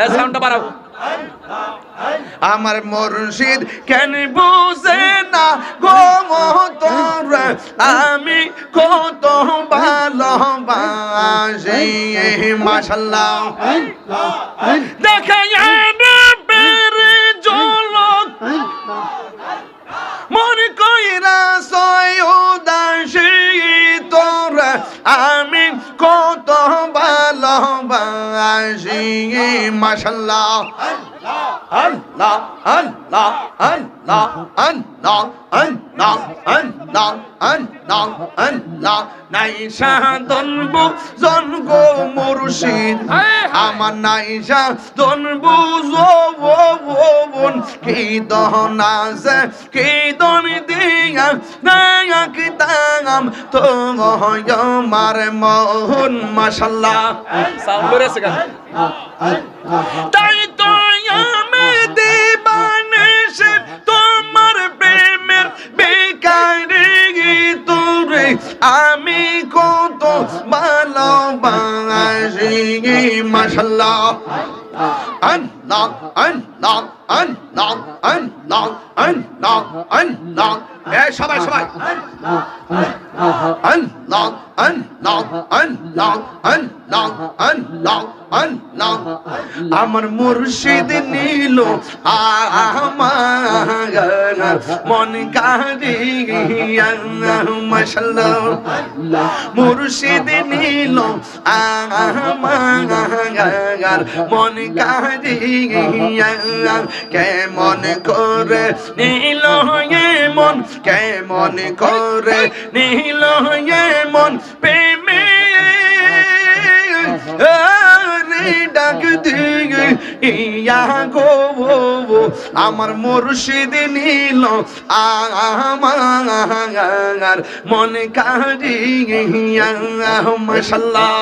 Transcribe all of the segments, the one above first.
এ সাউন্ডটা বাড়াও। আমার মুর্শিদ কেন বুঝে না গো তোরা আমি কত ভালোবাসি মাশাআল্লাহ দেখায় বেরে ঝলক মন কইরা সয় উদাসী তোরা আমি কত ভালোবাসি মাশাআল্লাহ আল্লাহ আল্লাহ আল্লাহ আল্লাহ আল্লাহ আল্লাহ আল্লাহ আল্লাহ নাই সাধনবু জনগো মুর্শিদ আমার নাই সাধনবু জোবন কি দহনাছে কি দন দিয়া নায়ক দাম তো আমার মন মাশাআল্লাহ সাউন্ড বেড়েছে কেন? তাই তো আমি দিবানিশে তোমার প্রেমের বেকারি তোরে আমি কত ভালোবাসি মাশাআল্লাহ আল্লাহ আল্লাহ আল্লাহ আল্লাহ আল্লাহ আল্লাহ এ সবাই সবাই আল্লাহ আল্লাহ আল্লাহ আল্লাহ আল্লাহ আল্লাহ আমার মুর্শিদ নীল আমার মন কারিয়া মাশাআল্লাহ মুর্শিদ নীল আমার মন কারিয়া কেমন করে নীল মন কেমন করে নীল মন প্রেমে ডাক দিয়ে ইয়া গো আমার মুর্শিদ নীল আমার মন কারিয়া মাশাআল্লাহ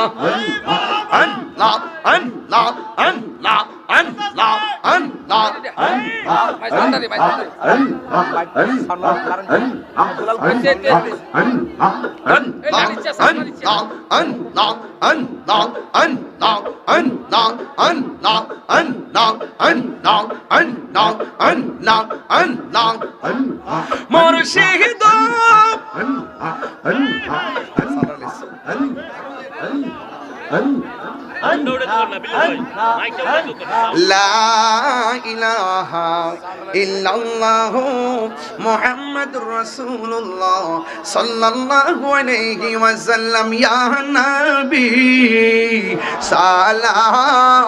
আল্লাহ আল্লাহ আল্লাহ আল্লাহ আল্লাহ মুর্শিদ লা ইলাহা ইল্লাল্লাহ মুহাম্মাদুর রাসূলুল্লাহ সাল্লাল্লাহু আলাইহি ওয়াসাল্লাম ইয়া নবী সালাম